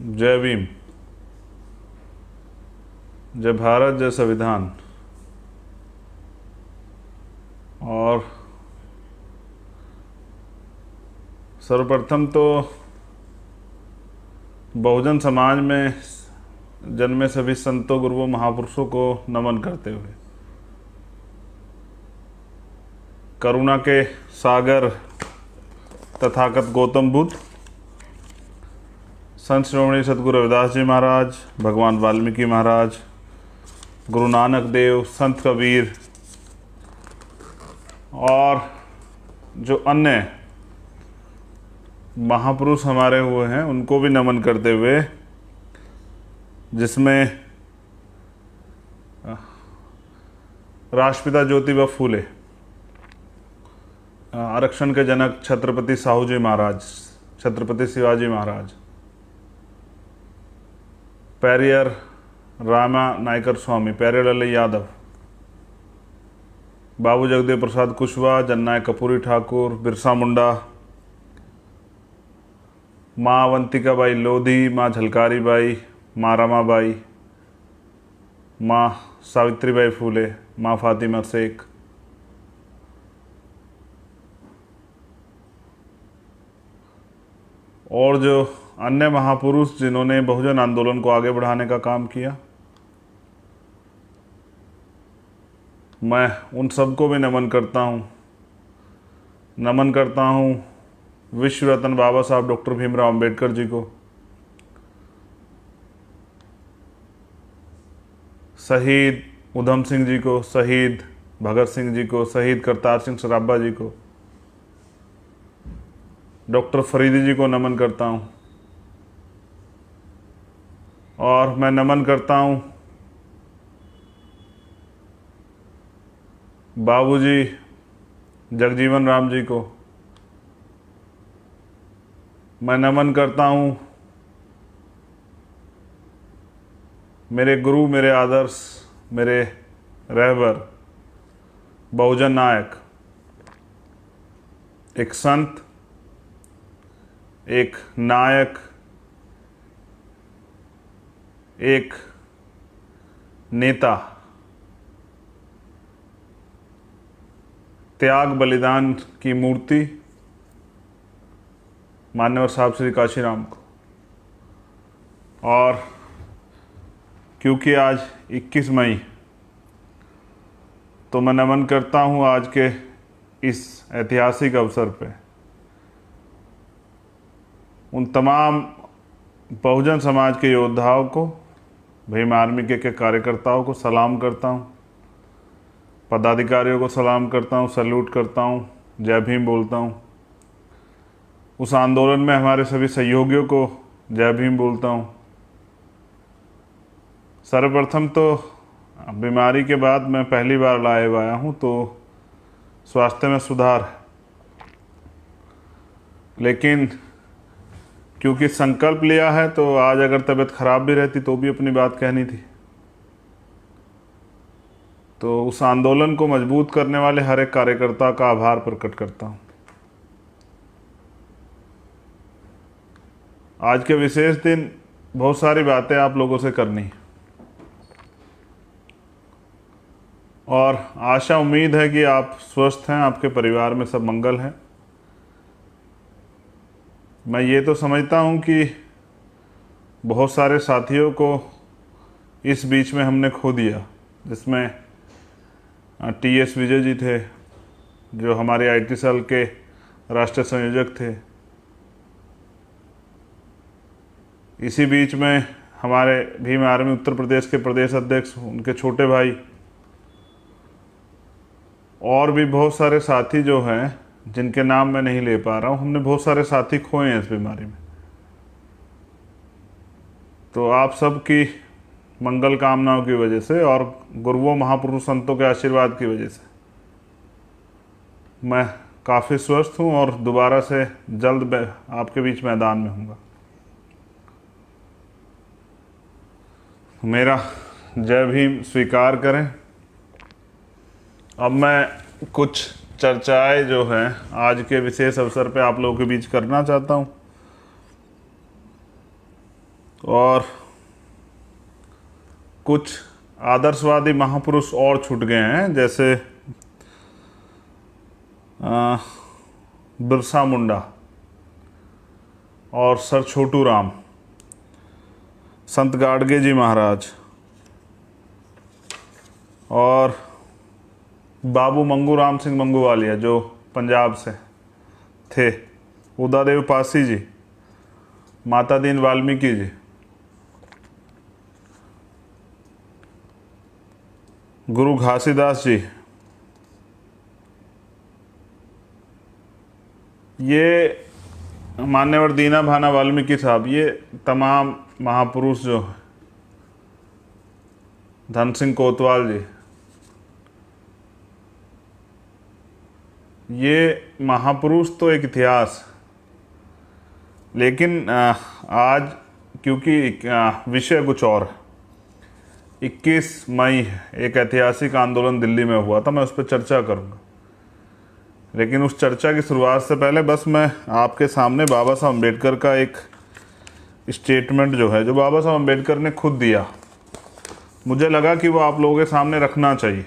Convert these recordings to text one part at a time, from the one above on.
जय भीम। जय भारत, जय संविधान। और सर्वप्रथम तो बहुजन समाज में जन्मे सभी संतों, गुरुओं, महापुरुषों को नमन करते हुए करुणा के सागर तथागत गौतम बुद्ध, संत श्रोमणी सतगुरु रविदास जी महाराज, भगवान वाल्मीकि महाराज, गुरु नानक देव, संत कबीर और जो अन्य महापुरुष हमारे हुए हैं उनको भी नमन करते हुए, जिसमें राष्ट्रपिता ज्योतिबा फूले, आरक्षण के जनक छत्रपति साहू जी महाराज, छत्रपति शिवाजी महाराज, पेरियर रामा नायकर स्वामी, पेरियर लल्लई यादव, बाबू जगदेव प्रसाद कुशवाहा, जननायक कपूरी ठाकुर, बिरसा मुंडा, माँ अवंतिका बाई लोधी, माँ झलकारी बाई, माँ रमाबाई, माँ सावित्रीबाई फूले, माँ फातिमा शेख, और जो अन्य महापुरुष जिन्होंने बहुजन आंदोलन को आगे बढ़ाने का काम किया, मैं उन सबको भी नमन करता हूँ। नमन करता हूँ विश्व रत्न बाबा साहब डॉक्टर भीमराव अंबेडकर जी को, शहीद उधम सिंह जी को, शहीद भगत सिंह जी को, शहीद करतार सिंह सराभा जी को, डॉक्टर फरीदी जी को नमन करता हूँ। और मैं नमन करता हूँ बाबूजी जगजीवन राम जी को। मैं नमन करता हूँ मेरे गुरु, मेरे आदर्श, मेरे रहबर बहुजन नायक, एक संत, एक नायक, एक नेता, त्याग बलिदान की मूर्ति, मान्यवर साहब श्री काशीराम को। और क्योंकि आज 21 मई, तो मैं नमन करता हूँ आज के इस ऐतिहासिक अवसर पे उन तमाम बहुजन समाज के योद्धाओं को, भीम आर्मी के कार्यकर्ताओं को सलाम करता हूँ, पदाधिकारियों को सलाम करता हूँ, सैल्यूट करता हूँ, जय भीम बोलता हूँ। उस आंदोलन में हमारे सभी सहयोगियों को जय भीम बोलता हूँ। सर्वप्रथम तो बीमारी के बाद मैं पहली बार लाइव आया हूँ, तो स्वास्थ्य में सुधार है, लेकिन क्योंकि संकल्प लिया है तो आज अगर तबीयत खराब भी रहती तो भी अपनी बात कहनी थी। तो उस आंदोलन को मजबूत करने वाले हर एक कार्यकर्ता का आभार प्रकट करता हूँ। आज के विशेष दिन बहुत सारी बातें आप लोगों से करनी है, और आशा उम्मीद है कि आप स्वस्थ हैं, आपके परिवार में सब मंगल हैं। मैं ये तो समझता हूँ कि बहुत सारे साथियों को इस बीच में हमने खो दिया, जिसमें TS विजय जी थे, जो हमारे IT सेल के राष्ट्रीय संयोजक थे। इसी बीच में हमारे भीम आर्मी उत्तर प्रदेश के प्रदेश अध्यक्ष, उनके छोटे भाई, और भी बहुत सारे साथी जो हैं जिनके नाम मैं नहीं ले पा रहा हूँ। हमने बहुत सारे साथी खोए हैं इस बीमारी में। तो आप सबकी मंगल कामनाओं की वजह से और गुरुओं, महापुरुष, संतों के आशीर्वाद की वजह से मैं काफ़ी स्वस्थ हूँ और दोबारा से जल्द आपके बीच मैदान में हूँगा। मेरा जय भीम स्वीकार करें। अब मैं कुछ चर्चाएं जो हैं आज के विशेष अवसर पे आप लोगों के बीच करना चाहता हूँ। और कुछ आदर्शवादी महापुरुष और छूट गए हैं, जैसे बिरसा मुंडा और सर छोटू राम, संत गाडगे जी महाराज और बाबू मंगू राम सिंह मंगूवालिया जो पंजाब से थे, उदादेव पासी जी, माता दीन वाल्मीकि जी, गुरु घासीदास जी, ये मान्यवर दीना भाना वाल्मीकि साहब, ये तमाम महापुरुष जो हैं, धन सिंह कोतवाल जी, ये महापुरुष तो एक इतिहास। लेकिन आज क्योंकि विषय कुछ और है, 21 मई एक ऐतिहासिक आंदोलन दिल्ली में हुआ था, मैं उस पर चर्चा करूँगा। लेकिन उस चर्चा की शुरुआत से पहले बस मैं आपके सामने बाबा साहब अम्बेडकर का एक स्टेटमेंट जो है, जो बाबा साहब अम्बेडकर ने खुद दिया, मुझे लगा कि वो आप लोगों के सामने रखना चाहिए।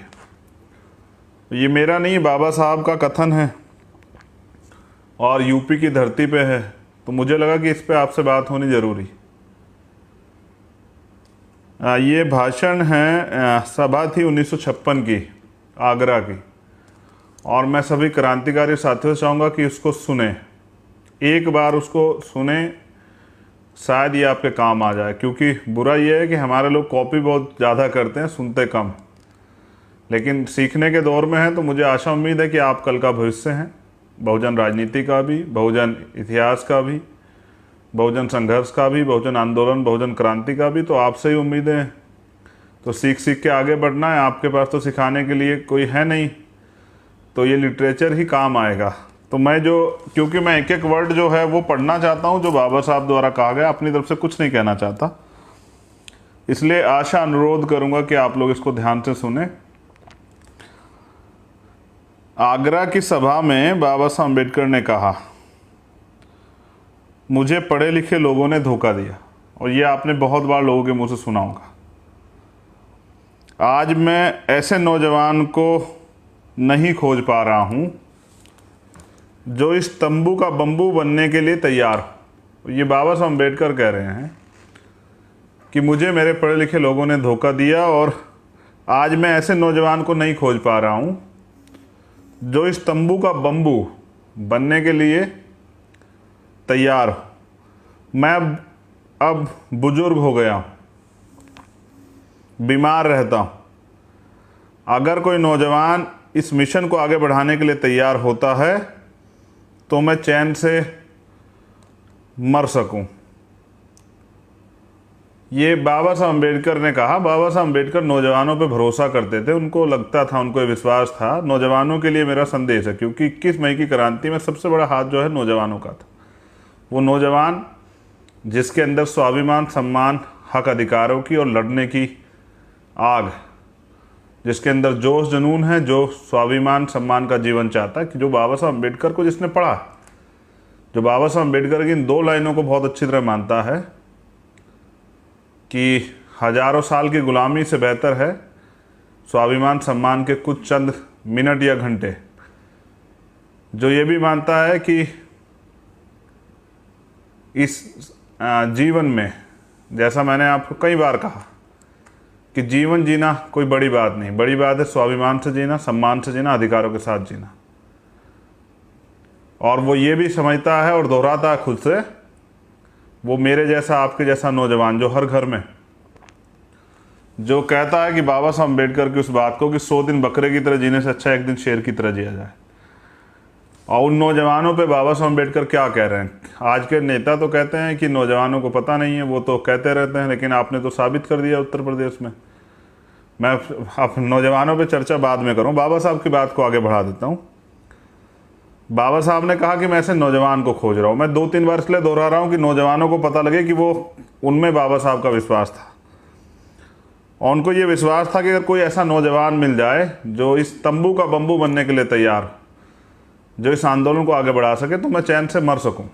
ये मेरा नहीं, बाबा साहब का कथन है और यूपी की धरती पे है, तो मुझे लगा कि इस पे आपसे बात होनी ज़रूरी। ये भाषण है, सभा थी 1956 की, आगरा की, और मैं सभी क्रांतिकारी साथियों से चाहूँगा कि उसको सुने, एक बार उसको सुने, शायद ये आपके काम आ जाए। क्योंकि बुरा ये है कि हमारे लोग कॉपी बहुत ज़्यादा करते हैं, सुनते कम। लेकिन सीखने के दौर में हैं, तो मुझे आशा उम्मीद है कि आप कल का भविष्य हैं, बहुजन राजनीति का भी, बहुजन इतिहास का भी, बहुजन संघर्ष का भी, बहुजन आंदोलन, बहुजन क्रांति का भी। तो आपसे ही उम्मीदें हैं, तो सीख सीख के आगे बढ़ना है। आपके पास तो सिखाने के लिए कोई है नहीं, तो ये लिटरेचर ही काम आएगा। तो मैं क्योंकि मैं एक एक वर्ड जो है वो पढ़ना चाहता हूँ जो बाबा साहब द्वारा कहा गया, अपनी तरफ से कुछ नहीं कहना चाहता, इसलिए आशा अनुरोध करूँगा कि आप लोग इसको ध्यान से सुने। आगरा की सभा में बाबा साहब अम्बेडकर ने कहा, मुझे पढ़े लिखे लोगों ने धोखा दिया। और ये आपने बहुत बार लोगों के मुंह से सुना होगा। आज मैं ऐसे नौजवान को नहीं खोज पा रहा हूं जो इस तंबू का बंबू बनने के लिए तैयार हो। ये बाबा साहब अम्बेडकर कह रहे हैं कि मुझे मेरे पढ़े लिखे लोगों ने धोखा दिया और आज मैं ऐसे नौजवान को नहीं खोज पा रहा हूं जो इस तंबू का बंबू बनने के लिए तैयार हो। मैं अब बुजुर्ग हो गया हूँ, बीमार रहता हूँ। अगर कोई नौजवान इस मिशन को आगे बढ़ाने के लिए तैयार होता है तो मैं चैन से मर सकूं। ये बाबा साहब अम्बेडकर ने कहा। बाबा साहब अम्बेडकर नौजवानों पे भरोसा करते थे, उनको लगता था, उनको ये विश्वास था। नौजवानों के लिए मेरा संदेश है, क्योंकि 21 मई की क्रांति में सबसे बड़ा हाथ जो है नौजवानों का था। वो नौजवान जिसके अंदर स्वाभिमान, सम्मान, हक अधिकारों की और लड़ने की आग, जिसके अंदर जोश जुनून है, जो स्वाभिमान सम्मान का जीवन चाहता है, कि जो बाबा साहब अम्बेडकर को जिसने पढ़ा, जो बाबा साहब अम्बेडकर की इन 2 लाइनों को बहुत अच्छी तरह मानता है कि हजारों साल की गुलामी से बेहतर है स्वाभिमान सम्मान के कुछ चंद मिनट या घंटे। जो ये भी मानता है कि इस जीवन में, जैसा मैंने आपको कई बार कहा, कि जीवन जीना कोई बड़ी बात नहीं, बड़ी बात है स्वाभिमान से जीना, सम्मान से जीना, अधिकारों के साथ जीना। और वो ये भी समझता है और दोहराता है खुद से, वो मेरे जैसा, आपके जैसा नौजवान जो हर घर में, जो कहता है कि बाबा साहब अम्बेडकर की उस बात को कि 100 दिन बकरे की तरह जीने से अच्छा एक दिन शेर की तरह जिया जाए। और उन नौजवानों पे बाबा साहब अम्बेडकर क्या कह रहे हैं? आज के नेता तो कहते हैं कि नौजवानों को पता नहीं है, वो तो कहते रहते हैं, लेकिन आपने तो साबित कर दिया उत्तर प्रदेश में। मैं अब नौजवानों पे चर्चा बाद में करूं, बाबा साहब की बात को आगे बढ़ा देता हूं। बाबा साहब ने कहा कि मैं ऐसे नौजवान को खोज रहा हूं। मैं 2-3 बार इसलिए दोहरा रहा हूं कि नौजवानों को पता लगे कि वो उनमें बाबा साहब का विश्वास था, और उनको ये विश्वास था कि अगर कोई ऐसा नौजवान मिल जाए जो इस तंबू का बंबू बनने के लिए तैयार, जो इस आंदोलन को आगे बढ़ा सके, तो मैं चैन से मर सकूं।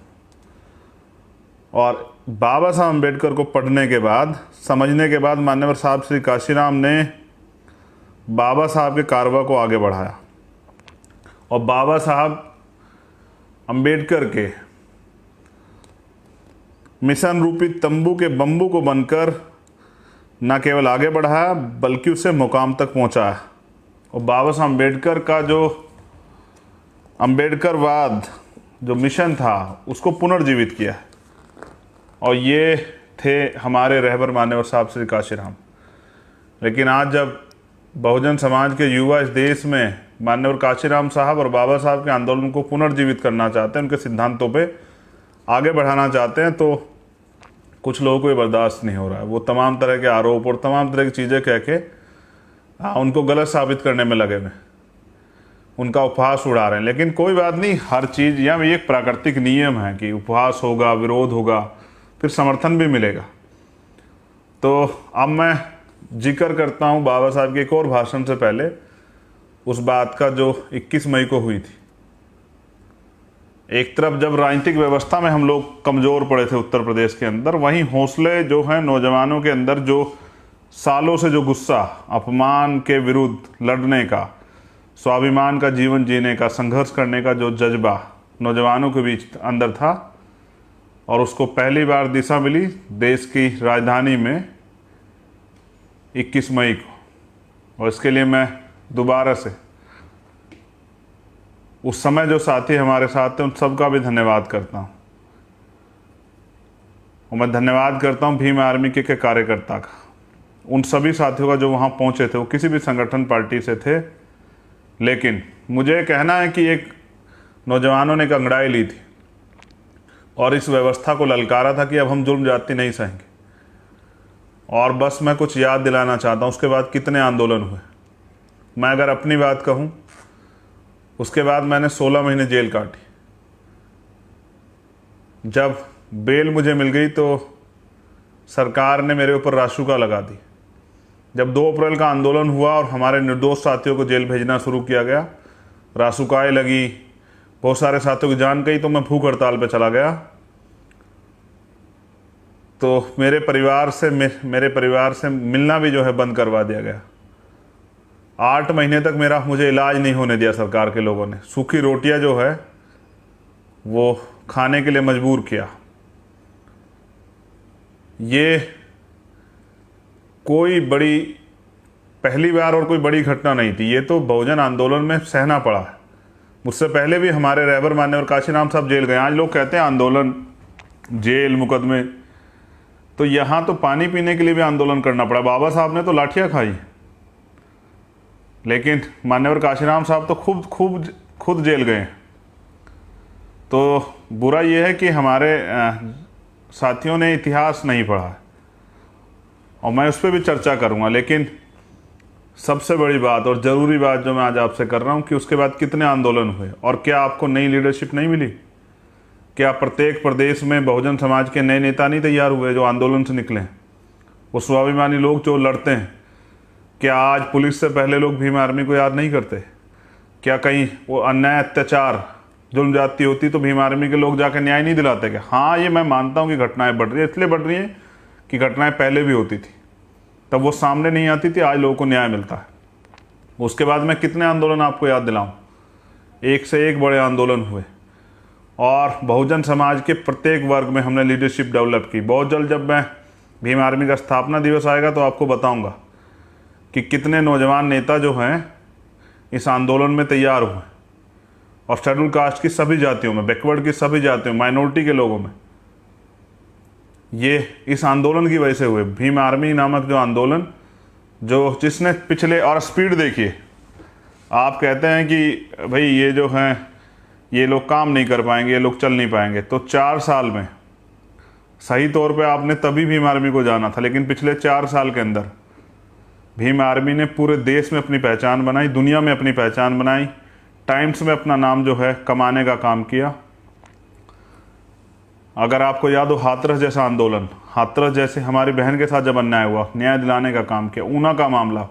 और बाबा साहब अम्बेडकर को पढ़ने के बाद, समझने के बाद मान्यवर साहब श्री काशीराम ने बाबा साहब के कारवा को आगे बढ़ाया और बाबा साहब अम्बेडकर के मिशन रूपी तंबू के बम्बू को बनकर न केवल आगे बढ़ाया बल्कि उसे मुकाम तक पहुंचाया। और बाबा साहब अम्बेडकर का जो अम्बेडकरवाद जो मिशन था उसको पुनर्जीवित किया। और ये थे हमारे रहबर मान्यवर साहब श्री काशीराम। लेकिन आज जब बहुजन समाज के युवा इस देश में मान्यवर काशीराम साहब और बाबा साहब के आंदोलन को पुनर्जीवित करना चाहते हैं, उनके सिद्धांतों पे आगे बढ़ाना चाहते हैं, तो कुछ लोगों को ये बर्दाश्त नहीं हो रहा है। वो तमाम तरह के आरोप और तमाम तरह की चीज़ें कह के उनको गलत साबित करने में लगे हुए, उनका उपहास उड़ा रहे हैं। लेकिन कोई बात नहीं, हर चीज़ यहाँ ये एक प्राकृतिक नियम है कि उपहास होगा, विरोध होगा, फिर समर्थन भी मिलेगा। तो अब मैं जिक्र करता हूँ बाबा साहब के एक और भाषण से पहले उस बात का जो 21 मई को हुई थी। एक तरफ जब राजनीतिक व्यवस्था में हम लोग कमज़ोर पड़े थे उत्तर प्रदेश के अंदर, वहीं हौसले जो हैं नौजवानों के अंदर, जो सालों से जो गुस्सा, अपमान के विरुद्ध लड़ने का, स्वाभिमान का जीवन जीने का, संघर्ष करने का जो जज्बा नौजवानों के बीच अंदर था, और उसको पहली बार दिशा मिली देश की राजधानी में 21 मई को। और इसके लिए मैं दोबारा से उस समय जो साथी हमारे साथ थे उन सबका भी धन्यवाद करता हूँ। और मैं धन्यवाद करता हूँ भीम आर्मी के कार्यकर्ता का, उन सभी साथियों का जो वहाँ पहुँचे थे। वो किसी भी संगठन पार्टी से थे, लेकिन मुझे कहना है कि एक नौजवानों ने एक अंगड़ाई ली थी और इस व्यवस्था को ललकारा था कि अब हम जुल्म जाति नहीं सहेंगे। और बस मैं कुछ याद दिलाना चाहता हूँ, उसके बाद कितने आंदोलन हुए। मैं अगर अपनी बात कहूँ, उसके बाद मैंने 16 महीने जेल काटी। जब बेल मुझे मिल गई तो सरकार ने मेरे ऊपर रासुका लगा दी। जब 2 अप्रैल का आंदोलन हुआ और हमारे निर्दोष साथियों को जेल भेजना शुरू किया गया, रासुकाएँ लगी, बहुत सारे साथियों की जान गई, तो मैं भूख हड़ताल पे चला गया। तो मेरे परिवार से मिलना भी जो है बंद करवा दिया गया। 8 महीने तक मुझे इलाज नहीं होने दिया सरकार के लोगों ने। सूखी रोटियां जो है वो खाने के लिए मजबूर किया। ये कोई बड़ी पहली बार और कोई बड़ी घटना नहीं थी, ये तो बहुजन आंदोलन में सहना पड़ा है। मुझसे पहले भी हमारे रहबर मान्यवर काशीराम साहब जेल गए। आज लोग कहते हैं आंदोलन, जेल, मुकदमे, तो यहाँ तो पानी पीने के लिए भी आंदोलन करना पड़ा। बाबा साहब ने तो लाठियाँ खाई, लेकिन मान्यवर काशीराम साहब तो खुद जेल गए। तो बुरा यह है कि हमारे साथियों ने इतिहास नहीं पढ़ा है, और मैं उस पर भी चर्चा करूँगा। लेकिन सबसे बड़ी बात और ज़रूरी बात जो मैं आज आपसे कर रहा हूँ कि उसके बाद कितने आंदोलन हुए और क्या आपको नई लीडरशिप नहीं मिली? क्या प्रत्येक प्रदेश में बहुजन समाज के नए नेता नहीं तैयार हुए जो आंदोलन से निकले? वो स्वाभिमानी लोग जो लड़ते हैं, क्या आज पुलिस से पहले लोग भीम आर्मी को याद नहीं करते? क्या कहीं वो अन्याय, अत्याचार, जुल्म जाती होती तो भीम आर्मी के लोग जाकर न्याय नहीं दिलाते क्या? हाँ, ये मैं मानता हूँ कि घटनाएं बढ़ रही है, इसलिए बढ़ रही हैं कि घटनाएं पहले भी होती थी, तब वो सामने नहीं आती थी, आज लोगों को न्याय मिलता है। उसके बाद मैं कितने आंदोलन आपको याद दिलाऊं? एक से एक बड़े आंदोलन हुए और बहुजन समाज के प्रत्येक वर्ग में हमने लीडरशिप डेवलप की। बहुत जल्द जब मैं भीम आर्मी का स्थापना दिवस आएगा तो आपको बताऊंगा कि कितने नौजवान नेता जो हैं इस आंदोलन में तैयार हुए, और शेड्यूल कास्ट की सभी जातियों में, बैकवर्ड की सभी जातियों, माइनॉरिटी के लोगों में, ये इस आंदोलन की वजह से हुए। भीम आर्मी नामक जो आंदोलन, जो जिसने पिछले, और स्पीड देखिए, आप कहते हैं कि भाई ये जो हैं ये लोग काम नहीं कर पाएंगे, ये लोग चल नहीं पाएंगे, तो 4 साल में सही तौर पे आपने तभी भीम आर्मी को जाना था, लेकिन पिछले 4 साल के अंदर भीम आर्मी ने पूरे देश में अपनी पहचान बनाई, दुनिया में अपनी पहचान बनाई, टाइम्स में अपना नाम जो है कमाने का काम किया। अगर आपको याद हो हाथरस जैसा आंदोलन, हाथरस जैसे हमारी बहन के साथ जब अन्याय हुआ, न्याय दिलाने का काम किया। ऊना का मामला,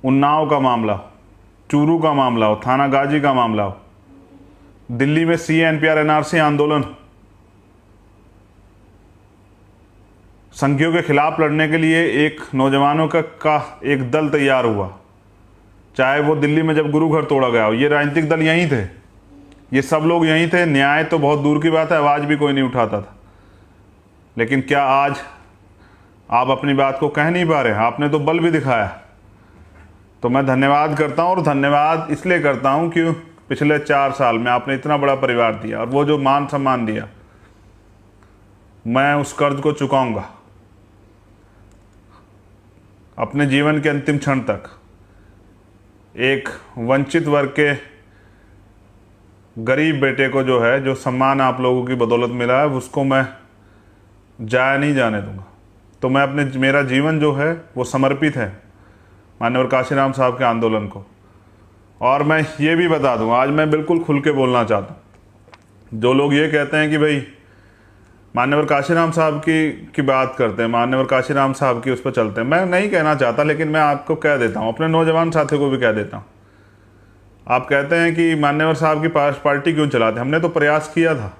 उन्नाव का मामला, चूरू का मामला हो, थाना गाजी का मामला हो, दिल्ली में CA NPR NRC आंदोलन, संघियों के खिलाफ लड़ने के लिए एक नौजवानों का एक दल तैयार हुआ, चाहे वो दिल्ली में जब गुरु घर तोड़ा गया हो, ये राजनीतिक दल यहीं थे, ये सब लोग यहीं थे। न्याय तो बहुत दूर की बात है, आवाज़ भी कोई नहीं उठाता था। लेकिन क्या आज आप अपनी बात को कह नहीं पा रहे? आपने तो बल भी दिखाया। तो मैं धन्यवाद करता हूँ, और धन्यवाद इसलिए करता हूँ कि पिछले 4 साल में आपने इतना बड़ा परिवार दिया, और वो जो मान सम्मान दिया, मैं उस कर्ज को चुकाऊंगा अपने जीवन के अंतिम क्षण तक। एक वंचित वर्ग के गरीब बेटे को जो है, जो सम्मान आप लोगों की बदौलत मिला है, उसको मैं जाया नहीं जाने दूंगा। तो मैं मेरा जीवन जो है वो समर्पित है माननीय काशीराम साहब के आंदोलन को। और मैं ये भी बता दूं, आज मैं बिल्कुल खुल के बोलना चाहता हूँ। जो लोग ये कहते हैं कि भाई माननीय काशीराम साहब की बात करते हैं, माननीय काशीराम साहब की उस पर चलते हैं, मैं नहीं कहना चाहता, लेकिन मैं आपको कह देता हूँ, अपने नौजवान साथियों को भी कह देता हूँ। आप कहते हैं कि मान्यवर साहब की पार्टी क्यों चलाते? हमने तो प्रयास किया था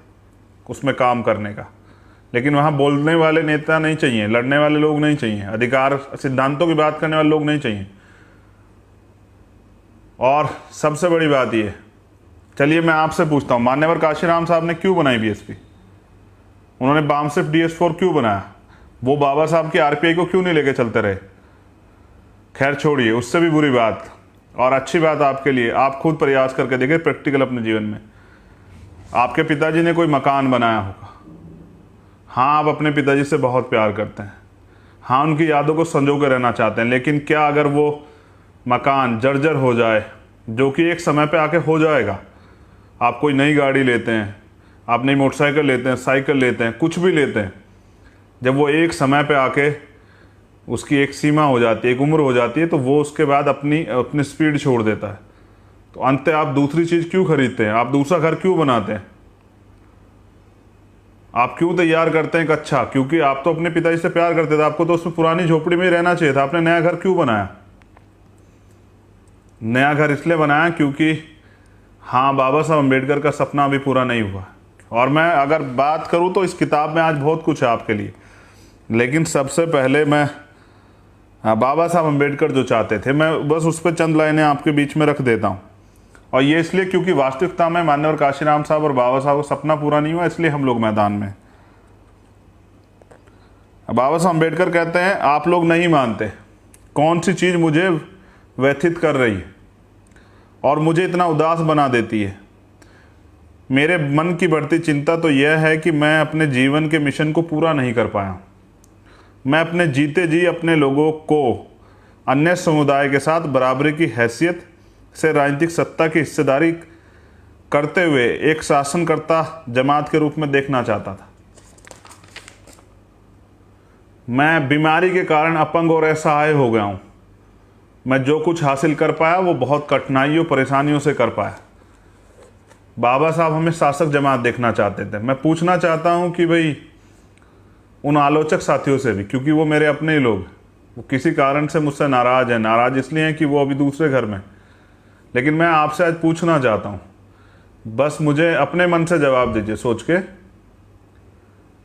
उसमें काम करने का, लेकिन वहाँ बोलने वाले नेता नहीं चाहिए, लड़ने वाले लोग नहीं चाहिए, अधिकार सिद्धांतों की बात करने वाले लोग नहीं चाहिए। और सबसे बड़ी बात ये, चलिए मैं आपसे पूछता हूँ, मान्यवर काशीराम साहब ने क्यों बनाई बीएसपी? उन्होंने बामसिफ DS4 क्यों बनाया? वो बाबा साहब की RPI को क्यों नहीं लेके चलते रहे? खैर छोड़िए, उससे भी बुरी बात और अच्छी बात आपके लिए, आप खुद प्रयास करके देखिए प्रैक्टिकल अपने जीवन में। आपके पिताजी ने कोई मकान बनाया होगा, हाँ आप अपने पिताजी से बहुत प्यार करते हैं, हाँ उनकी यादों को संजो के रहना चाहते हैं, लेकिन क्या अगर वो मकान जर्जर हो जाए, जो कि एक समय पे आके हो जाएगा, आप कोई नई गाड़ी लेते हैं, आप नई मोटरसाइकिल लेते हैं, साइकिल लेते हैं, कुछ भी लेते हैं, जब वो एक समय पे आके उसकी एक सीमा हो जाती है, एक उम्र हो जाती है, तो वो उसके बाद अपनी स्पीड छोड़ देता है। तो अंत आप दूसरी चीज़ क्यों खरीदते हैं? आप दूसरा घर क्यों बनाते हैं? आप क्यों तैयार करते हैं कि अच्छा, क्योंकि आप तो अपने पिताजी से प्यार करते थे, आपको तो उसमें पुरानी झोपड़ी में ही रहना चाहिए था, आपने नया घर क्यों बनाया? नया घर इसलिए बनाया क्योंकि हाँ बाबा साहब अम्बेडकर का सपना अभी पूरा नहीं हुआ। और मैं अगर बात करूँ तो इस किताब में आज बहुत कुछ है आपके लिए, लेकिन सबसे पहले मैं बाबा साहब अम्बेडकर जो चाहते थे, मैं बस उस पर चंद लाइनें आपके बीच में रख देता हूँ। और ये इसलिए क्योंकि वास्तविकता में मान्यवर काशीराम साहब और बाबा साहब का सपना पूरा नहीं हुआ, इसलिए हम लोग मैदान में। बाबा साहब अम्बेडकर कहते हैं, आप लोग नहीं मानते कौन सी चीज़ मुझे व्यथित कर रही है और मुझे इतना उदास बना देती है। मेरे मन की बढ़ती चिंता तो यह है कि मैं अपने जीवन के मिशन को पूरा नहीं कर पाया। मैं अपने जीते जी अपने लोगों को अन्य समुदाय के साथ बराबरी की हैसियत से राजनीतिक सत्ता की हिस्सेदारी करते हुए एक शासनकर्ता जमात के रूप में देखना चाहता था। मैं बीमारी के कारण अपंग और असहाय हो गया हूँ। मैं जो कुछ हासिल कर पाया वो बहुत कठिनाइयों परेशानियों से कर पाया। बाबा साहब हमें शासक जमात देखना चाहते थे। मैं पूछना चाहता हूँ कि भाई उन आलोचक साथियों से भी, क्योंकि वो मेरे अपने ही लोग, वो किसी कारण से मुझसे नाराज़ हैं। नाराज़ इसलिए हैं कि वो अभी दूसरे घर में, लेकिन मैं आपसे आज पूछना चाहता हूँ, बस मुझे अपने मन से जवाब दीजिए सोच के।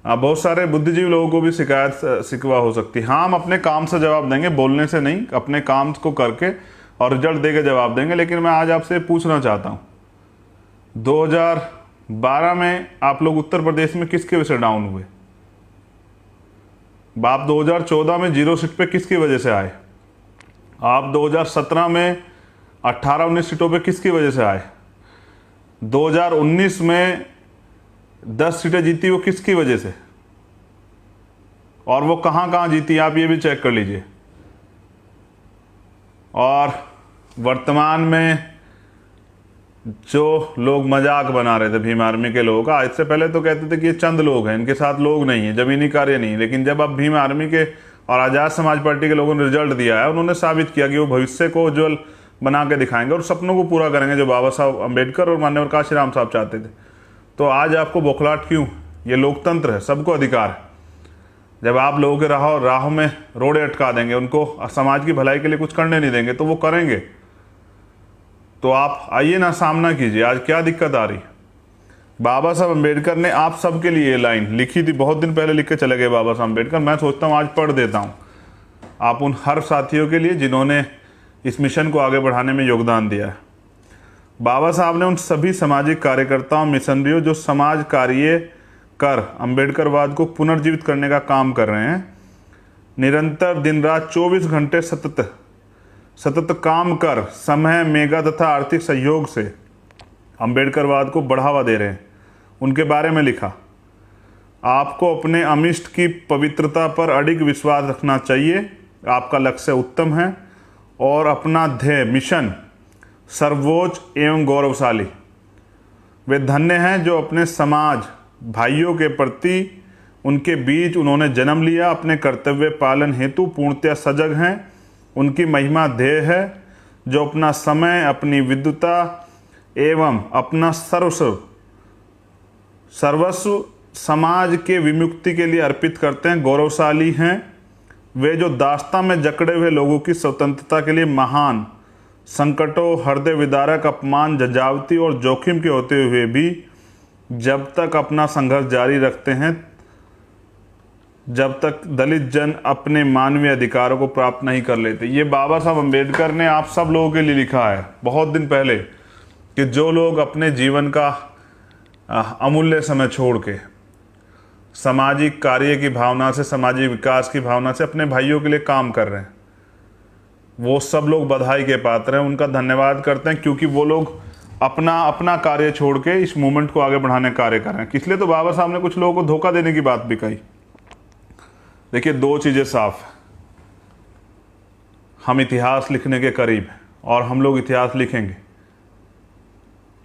बहुत सारे बुद्धिजीवी लोगों को भी शिकायत शिकवा हो सकती है। हाँ हम अपने काम से जवाब देंगे, बोलने से नहीं, अपने काम को करके और रिजल्ट दे के जवाब देंगे। लेकिन मैं आज आपसे पूछना चाहता हूँ, 2012 में आप लोग उत्तर प्रदेश में किसके वजह से डाउन हुए? आप 2014 में 0 सीट पे किसकी वजह से आए? आप 2017 में 18-19 सीटों पे किसकी वजह से आए? 2019 में 10 सीटें जीती, वो किसकी वजह से? और वो कहाँ कहाँ जीती आप ये भी चेक कर लीजिए। और वर्तमान में जो लोग मजाक बना रहे थे भीम आर्मी के लोगों का, इससे पहले तो कहते थे कि ये चंद लोग हैं, इनके साथ लोग नहीं है, जमीनी कार्य नहीं, लेकिन जब अब भीम आर्मी के और आज़ाद समाज पार्टी के लोगों ने रिजल्ट दिया है, उन्होंने साबित किया कि वो भविष्य को उज्जवल बना के दिखाएंगे और सपनों को पूरा करेंगे जो बाबा साहब अम्बेडकर और मान्यवर काशीराम साहब चाहते थे। तो आज आपको बौखलाहट क्यों? ये लोकतंत्र है, सबको अधिकार है। जब आप लोगों के राहों में रोड़े अटका देंगे, उनको समाज की भलाई के लिए कुछ करने नहीं देंगे, तो वो करेंगे। तो आप आइए ना, सामना कीजिए। आज क्या दिक्कत आ रही है? बाबा साहब अम्बेडकर ने आप सबके लिए ये लाइन लिखी थी, बहुत दिन पहले लिख के चले गए बाबा साहब अम्बेडकर। मैं सोचता हूँ आज पढ़ देता हूँ आप उन हर साथियों के लिए जिन्होंने इस मिशन को आगे बढ़ाने में योगदान दिया है। बाबा साहब ने उन सभी सामाजिक कार्यकर्ताओं, मिशनरियों जो समाज कार्य कर अम्बेडकरवाद को पुनर्जीवित करने का काम कर रहे हैं, निरंतर दिन रात 24 घंटे सतत काम कर समय, मेगा तथा आर्थिक सहयोग से अम्बेडकरवाद को बढ़ावा दे रहे हैं, उनके बारे में लिखा। आपको अपने अमिष्ट की पवित्रता पर अडिग विश्वास रखना चाहिए। आपका लक्ष्य उत्तम है और अपना ध्येय मिशन सर्वोच्च एवं गौरवशाली। वे धन्य हैं जो अपने समाज भाइयों के प्रति उनके बीच उन्होंने जन्म लिया, अपने कर्तव्य पालन हेतु पूर्णतया सजग हैं। उनकी महिमा ध्येय है जो अपना समय, अपनी विद्वता एवं अपना सर्वस्व समाज के विमुक्ति के लिए अर्पित करते हैं। गौरवशाली हैं वे जो दास्तां में जकड़े हुए लोगों की स्वतंत्रता के लिए महान संकटों, हृदय विदारक अपमान, जजावती और जोखिम के होते हुए भी जब तक अपना संघर्ष जारी रखते हैं, जब तक दलित जन अपने मानवीय अधिकारों को प्राप्त नहीं कर लेते। ये बाबा साहब अम्बेडकर ने आप सब लोगों के लिए लिखा है बहुत दिन पहले, कि जो लोग अपने जीवन का अमूल्य समय छोड़ के सामाजिक कार्य की भावना से, सामाजिक विकास की भावना से अपने भाइयों के लिए काम कर रहे हैं, वो सब लोग बधाई के पात्र हैं, उनका धन्यवाद करते हैं, क्योंकि वो लोग अपना कार्य छोड़ के इस मूवमेंट को आगे बढ़ाने का कार्य कर रहे हैं। इसलिए तो बाबा साहब ने कुछ लोगों को धोखा देने की बात भी कही। देखिए, दो चीज़ें साफ है, हम इतिहास लिखने के करीब हैं और हम लोग इतिहास लिखेंगे,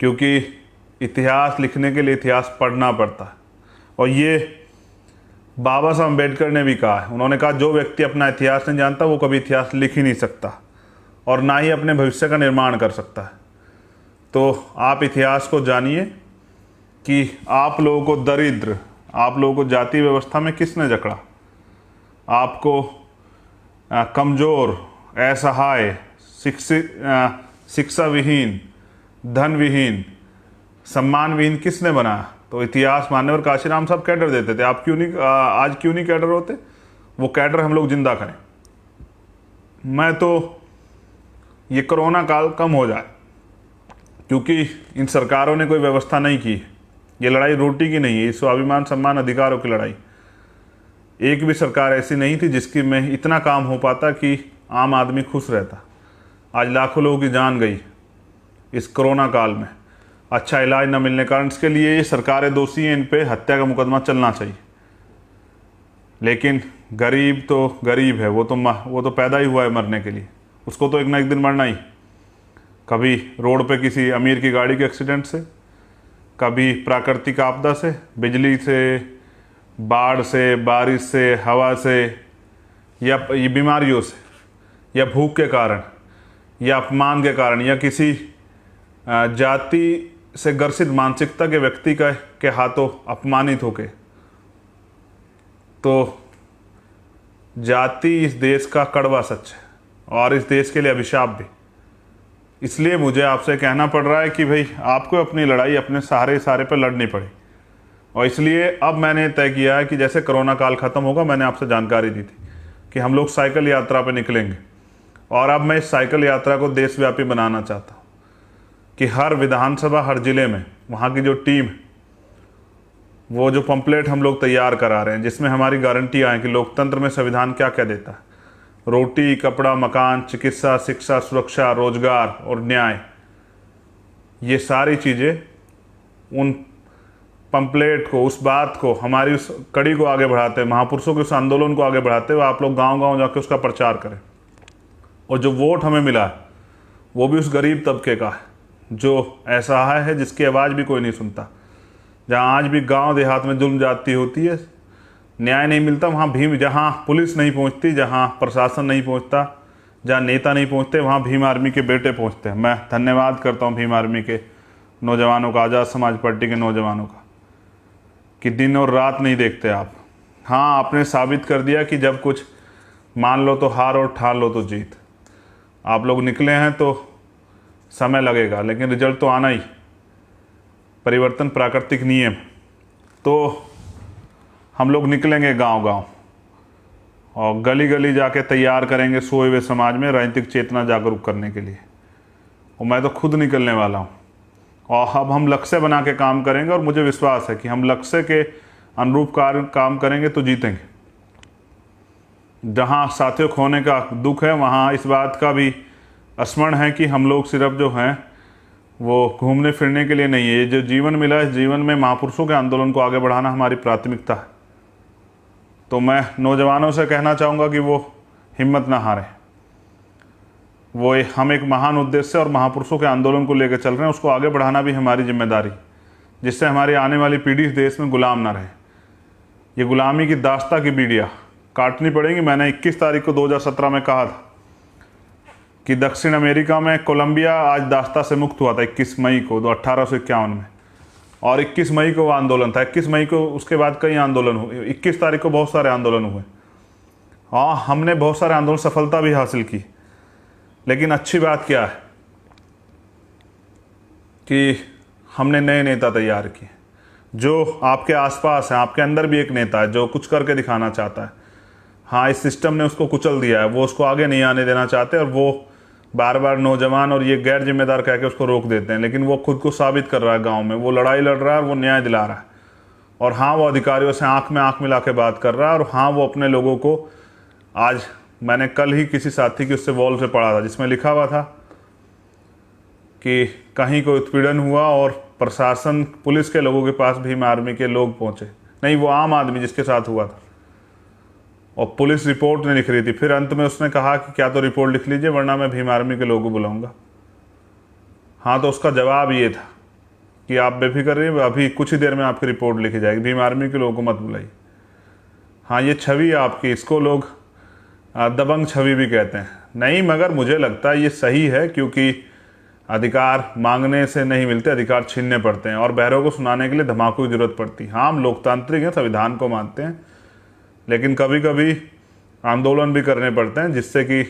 क्योंकि इतिहास लिखने के लिए इतिहास पढ़ना पड़ता है। और ये बाबा साहब अम्बेडकर ने भी कहा है, उन्होंने कहा जो व्यक्ति अपना इतिहास नहीं जानता वो कभी इतिहास लिख ही नहीं सकता और ना ही अपने भविष्य का निर्माण कर सकता है। तो आप इतिहास को जानिए कि आप लोगों को दरिद्र, आप लोगों को जाति व्यवस्था में किसने जकड़ा, आपको कमज़ोर, असहाय, शिक्षा विहीन, धन विहीन, सम्मान विहीन किसने बनाया? तो इतिहास मान्यवर काशीराम साहब कैडर देते थे। आप आज क्यों नहीं कैडर होते? वो कैडर हम लोग जिंदा करें। मैं तो ये कोरोना काल कम हो जाए, क्योंकि इन सरकारों ने कोई व्यवस्था नहीं की। ये लड़ाई रोटी की नहीं है, ये स्वाभिमान, सम्मान, अधिकारों की लड़ाई। एक भी सरकार ऐसी नहीं थी जिसकी में इतना काम हो पाता कि आम आदमी खुश रहता। आज लाखों लोगों की जान गई इस कोरोना काल में, अच्छा इलाज न मिलने कारण। इसके लिए ये सरकारें दोषी हैं, इन पे हत्या का मुकदमा चलना चाहिए। लेकिन गरीब तो गरीब है, वो तो पैदा ही हुआ है मरने के लिए, उसको तो एक ना एक दिन मरना ही। कभी रोड पे किसी अमीर की गाड़ी के एक्सीडेंट से, कभी प्राकृतिक आपदा से, बिजली से, बाढ़ से, बारिश से, हवा से, या बीमारियों से, या भूख के कारण, या अपमान के कारण, या किसी जाति से ग्रसित मानसिकता के व्यक्ति के हाथों अपमानित होके। तो जाति इस देश का कड़वा सच है और इस देश के लिए अभिशाप भी। इसलिए मुझे आपसे कहना पड़ रहा है कि भाई आपको अपनी लड़ाई अपने सहारे पर लड़नी पड़ी। और इसलिए अब मैंने तय किया है कि जैसे कोरोना काल ख़त्म होगा, मैंने आपसे जानकारी दी थी कि हम लोग साइकिल यात्रा पर निकलेंगे, और अब मैं इस साइकिल यात्रा को देशव्यापी बनाना चाहता हूँ कि हर विधानसभा, हर जिले में वहाँ की जो टीम, वो जो पंपलेट हम लोग तैयार करा रहे हैं, जिसमें हमारी गारंटी आए कि लोकतंत्र में संविधान क्या क्या देता है, रोटी, कपड़ा, मकान, चिकित्सा, शिक्षा, सुरक्षा, रोजगार और न्याय, ये सारी चीज़ें उन पंपलेट को, उस बात को, हमारी उस कड़ी को आगे बढ़ाते हुए, महापुरुषों के उस आंदोलन को आगे बढ़ाते हुए आप लोग गांव-गांव जाके उसका प्रचार करें। और जो वोट हमें मिला है वो भी उस गरीब तबके का है जो असहाय है, जिसकी आवाज़ भी कोई नहीं सुनता। जहाँ आज भी गांव देहात में जुल्म जाती होती है, न्याय नहीं मिलता, वहाँ भीम, जहाँ पुलिस नहीं पहुँचती, जहाँ प्रशासन नहीं पहुँचता, जहाँ नेता नहीं पहुँचते, वहाँ भीम आर्मी के बेटे पहुँचते हैं। मैं धन्यवाद करता हूँ भीम आर्मी के नौजवानों का, आज़ाद समाज पार्टी के नौजवानों का, कि दिन और रात नहीं देखते आप। हाँ, आपने साबित कर दिया कि जब कुछ मान लो तो हार और ठान लो तो जीत। आप लोग निकले हैं तो समय लगेगा, लेकिन रिजल्ट तो आना ही। परिवर्तन प्राकृतिक नियम। तो हम लोग निकलेंगे गांव-गांव और गली गली जाके तैयार करेंगे सोए हुए समाज में राजनीतिक चेतना जागरूक करने के लिए। और मैं तो खुद निकलने वाला हूँ। और अब हम लक्ष्य बना के काम करेंगे और मुझे विश्वास है कि हम लक्ष्य के अनुरूप काम करेंगे तो जीतेंगे। जहाँ साथियों खोने का दुख है, वहाँ इस बात का भी स्मरण है कि हम लोग सिर्फ जो हैं वो घूमने फिरने के लिए नहीं है। ये जो जीवन मिला है, इस जीवन में महापुरुषों के आंदोलन को आगे बढ़ाना हमारी प्राथमिकता है। तो मैं नौजवानों से कहना चाहूँगा कि वो हिम्मत ना हारें। हम एक महान उद्देश्य और महापुरुषों के आंदोलन को लेकर चल रहे हैं, उसको आगे बढ़ाना भी हमारी जिम्मेदारी, जिससे हमारी आने वाली पीढ़ी इस देश में गुलाम ना रहे। ये गुलामी की दास्ता की बीड़ियाँ काटनी पड़ेंगी। मैंने 21 तारीख को 2017 में कहा था कि दक्षिण अमेरिका में कोलंबिया आज दास्ता से मुक्त हुआ था 21 मई को 1851 में, और 21 मई को वो आंदोलन था। 21 मई को उसके बाद कई आंदोलन हुए, 21 तारीख को बहुत सारे आंदोलन हुए। हाँ, हमने बहुत सारे आंदोलन सफलता भी हासिल की, लेकिन अच्छी बात क्या है कि हमने नए नेता तैयार किए जो आपके आसपास हैं। आपके अंदर भी एक नेता है जो कुछ करके दिखाना चाहता है। हाँ, इस सिस्टम ने उसको कुचल दिया है, वो उसको आगे नहीं आने देना चाहते और वो बार बार नौजवान और ये गैर जिम्मेदार कह के उसको रोक देते हैं। लेकिन वो खुद को साबित कर रहा है, गांव में वो लड़ाई लड़ रहा है और वो न्याय दिला रहा है। और हाँ, वो अधिकारियों से आंख में आंख मिला के बात कर रहा है। और हाँ, वो अपने लोगों को, आज मैंने कल ही किसी साथी की उससे वॉल से पढ़ा था जिसमें लिखा हुआ था कि कहीं कोई उत्पीड़न हुआ और प्रशासन, पुलिस के लोगों के पास भीम आर्मी के लोग पहुंचे। नहीं, वो आम आदमी जिसके साथ हुआ था, और पुलिस रिपोर्ट नहीं लिख रही थी। फिर अंत में उसने कहा कि क्या तो रिपोर्ट लिख लीजिए वरना मैं भीम आर्मी के लोगों को बुलाऊंगा। हाँ, तो उसका जवाब ये था कि आप बेफिक्र रहिए, अभी कुछ ही देर में आपकी रिपोर्ट लिखी जाएगी, भीम आर्मी के लोगों को मत बुलाइए। हाँ, ये छवि आपकी, इसको लोग दबंग छवि भी कहते हैं। नहीं, मगर मुझे लगता है ये सही है, क्योंकि अधिकार मांगने से नहीं मिलते, अधिकार छीनने पड़ते हैं और बहरों को सुनाने के लिए धमाकों की जरूरत पड़ती है। हाँ, हम लोकतांत्रिक हैं, संविधान को मानते हैं, लेकिन कभी कभी आंदोलन भी करने पड़ते हैं जिससे कि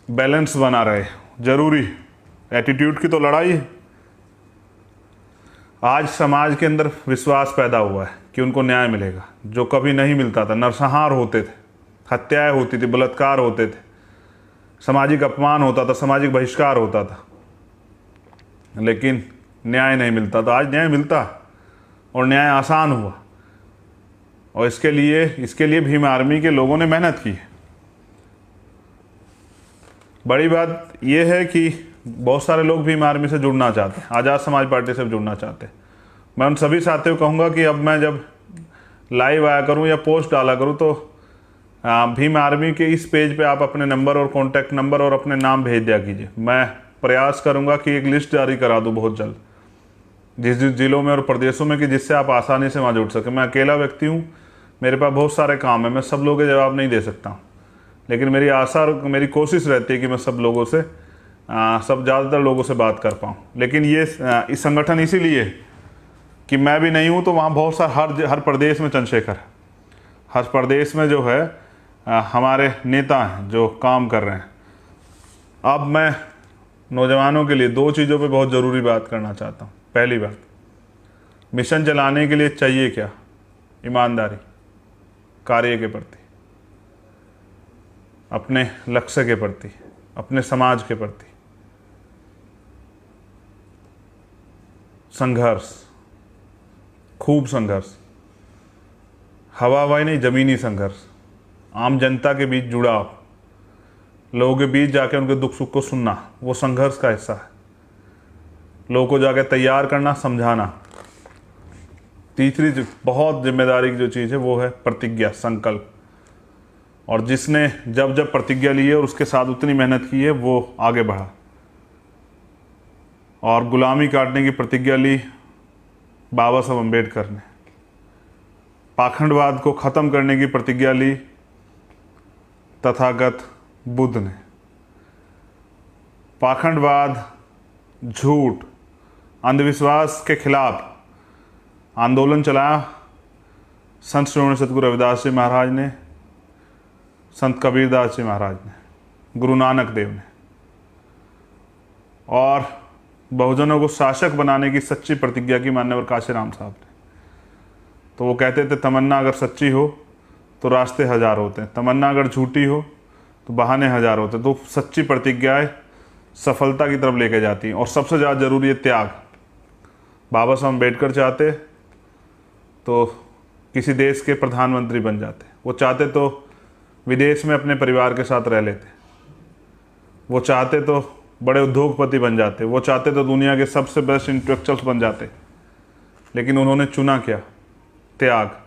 बैलेंस बना रहे। जरूरी एटीट्यूड की तो लड़ाई है। आज समाज के अंदर विश्वास पैदा हुआ है कि उनको न्याय मिलेगा, जो कभी नहीं मिलता था। नरसंहार होते थे, हत्याएं होती थी, बलात्कार होते थे, सामाजिक अपमान होता था, सामाजिक बहिष्कार होता था, लेकिन न्याय नहीं मिलता था। आज न्याय मिलता है और न्याय आसान हुआ, और इसके लिए भीम आर्मी के लोगों ने मेहनत की है। बड़ी बात यह है कि बहुत सारे लोग भीम आर्मी से जुड़ना चाहते हैं, आज़ाद समाज पार्टी से जुड़ना चाहते हैं। मैं उन सभी साथियों को कहूँगा कि अब मैं जब लाइव आया करूँ या पोस्ट डाला करूँ तो भीम आर्मी के इस पेज पे आप अपने नंबर और कॉन्टैक्ट नंबर और अपने नाम भेज दिया कीजिए। मैं प्रयास करूँगा कि एक लिस्ट जारी करा दूँ बहुत जल्द, जिस जिलों में और प्रदेशों में, कि जिससे आप आसानी से वहाँ जुड़ सकें। मैं अकेला व्यक्ति हूँ, मेरे पास बहुत सारे काम है, मैं सब लोगों के जवाब नहीं दे सकता हूँ, लेकिन मेरी आशा और मेरी कोशिश रहती है कि मैं सब लोगों से ज़्यादातर लोगों से बात कर पाऊँ। लेकिन ये इस संगठन इसीलिए कि मैं भी नहीं हूँ, तो वहाँ बहुत सारे हर प्रदेश में चंद्रशेखर है, हर प्रदेश में जो है हमारे नेता हैं जो काम कर रहे हैं। अब मैं नौजवानों के लिए 2 चीज़ों पे बहुत ज़रूरी बात करना चाहता हूँ। पहली बात, मिशन चलाने के लिए चाहिए क्या? ईमानदारी, कार्य के प्रति, अपने लक्ष्य के प्रति, अपने समाज के प्रति संघर्ष, खूब संघर्ष, हवाई नहीं, ज़मीनी संघर्ष, आम जनता के बीच जुड़ाव, लोगों के बीच जाके उनके दुख सुख को सुनना, वो संघर्ष का हिस्सा है। लोगों को जाके तैयार करना, समझाना। तीसरी बहुत जिम्मेदारी की जो चीज़ है वो है प्रतिज्ञा, संकल्प। और जिसने जब जब प्रतिज्ञा ली है और उसके साथ उतनी मेहनत की है, वो आगे बढ़ा। और गुलामी काटने की प्रतिज्ञा ली बाबा साहब अम्बेडकर ने, पाखंडवाद को ख़त्म करने की प्रतिज्ञा ली तथागत बुद्ध ने। पाखंडवाद, झूठ, अंधविश्वास के खिलाफ आंदोलन चलाया संत श्रोमणी सतगुरु रविदास जी महाराज ने, संत कबीरदास जी महाराज ने, गुरु नानक देव ने। और बहुजनों को शासक बनाने की सच्ची प्रतिज्ञा की माननीय काशीराम साहब ने। तो वो कहते थे तमन्ना अगर सच्ची हो तो रास्ते हजार होते हैं, तमन्ना अगर झूठी हो तो बहाने हजार होते हैं। तो सच्ची प्रतिज्ञाएं सफलता की तरफ लेके जाती हैं। और सबसे ज़्यादा ज़रूरी है त्याग। बाबा साहब अम्बेडकर चाहते तो किसी देश के प्रधानमंत्री बन जाते, वो चाहते तो विदेश में अपने परिवार के साथ रह लेते, वो चाहते तो बड़े उद्योगपति बन जाते, वो चाहते तो दुनिया के सबसे बेस्ट इंटेलेक्चुअल्स बन जाते। लेकिन उन्होंने चुना क्या? त्याग।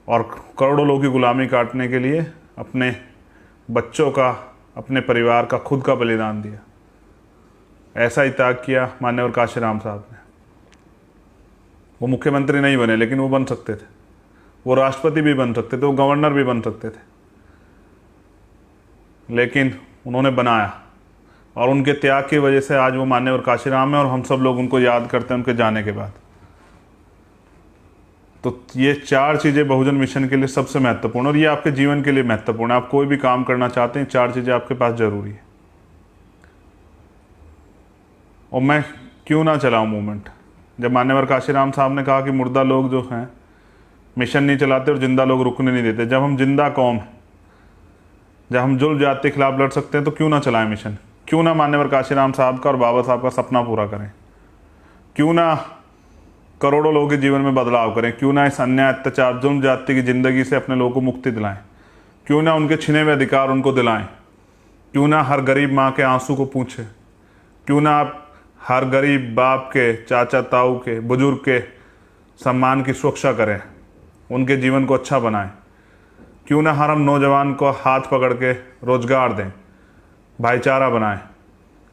और करोड़ों लोगों की गुलामी काटने के लिए अपने बच्चों का, अपने परिवार का, खुद का बलिदान दिया। ऐसा ही त्याग किया माननीय काशीराम साहब ने। वो मुख्यमंत्री नहीं बने लेकिन वो बन सकते थे, वो राष्ट्रपति भी बन सकते थे, वो गवर्नर भी बन सकते थे, लेकिन उन्होंने बनाया। और उनके त्याग की वजह से आज वो माननीय काशीराम है और हम सब लोग उनको याद करते हैं उनके जाने के बाद। तो ये 4 चीज़ें बहुजन मिशन के लिए सबसे महत्वपूर्ण, और ये आपके जीवन के लिए महत्वपूर्ण है। आप कोई भी काम करना चाहते हैं, 4 चीज़ें आपके पास जरूरी है। और मैं क्यों ना चलाऊं मूवमेंट? जब मान्यवर काशीराम साहब ने कहा कि मुर्दा लोग जो हैं मिशन नहीं चलाते और जिंदा लोग रुकने नहीं देते, जब हम जिंदा कौम हैं, जब हम जुल्म जाति के खिलाफ लड़ सकते हैं, तो क्यों ना चलाएं मिशन? क्यों ना मान्यवर काशीराम साहब का और बाबा साहब का सपना पूरा करें? क्यों ना करोड़ों लोगों के जीवन में बदलाव करें? क्यों ना इस अन्याय, अत्याचार, जुल्म जाति की ज़िंदगी से अपने लोगों को मुक्ति दिलाएं? क्यों ना उनके छिने हुए अधिकार उनको दिलाएं? क्यों ना हर गरीब माँ के आंसू को पूछें? क्यों ना आप हर गरीब बाप के, चाचा ताऊ के, बुजुर्ग के सम्मान की सुरक्षा करें, उनके जीवन को अच्छा बनाएं? क्यों ना हर हम नौजवान को हाथ पकड़ के रोजगार दें, भाईचारा बनाएं,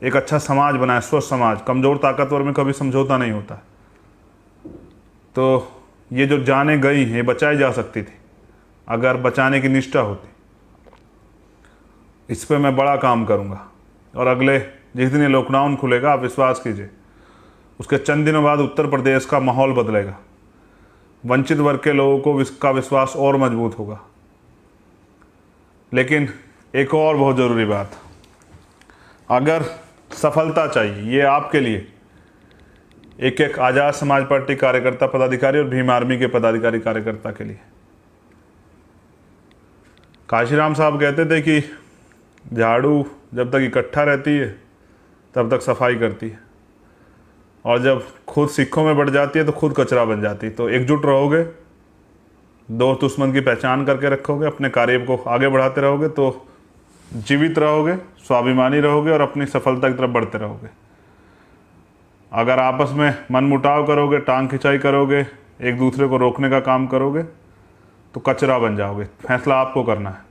एक अच्छा समाज बनाएं, स्वस्थ समाज। कमज़ोर ताकतवर में कभी समझौता नहीं होता। तो ये जो जानें गई हैं, ये बचाई जा सकती थी अगर बचाने की निष्ठा होती। इस पे मैं बड़ा काम करूँगा। और अगले जिस दिन ये लॉकडाउन खुलेगा, आप विश्वास कीजिए, उसके चंद दिनों बाद उत्तर प्रदेश का माहौल बदलेगा। वंचित वर्ग के लोगों को का विश्वास और मजबूत होगा। लेकिन एक और बहुत ज़रूरी बात, अगर सफलता चाहिए, ये आपके लिए, एक एक आज़ाद समाज पार्टी कार्यकर्ता पदाधिकारी और भीम आर्मी के पदाधिकारी कार्यकर्ता के लिए। काशीराम साहब कहते थे कि झाड़ू जब तक इकट्ठा रहती है तब तक सफाई करती है, और जब खुद सिक्कों में बढ़ जाती है तो खुद कचरा बन जाती है। तो एकजुट रहोगे, दोस्त दुश्मन की पहचान करके रखोगे, अपने कार्य को आगे बढ़ाते रहोगे, तो जीवित रहोगे, स्वाभिमानी रहोगे और अपनी सफलता की तरफ बढ़ते रहोगे। अगर आपस में मनमुटाव करोगे, टांग खिंचाई करोगे, एक दूसरे को रोकने का काम करोगे, तो कचरा बन जाओगे। फैसला आपको करना है।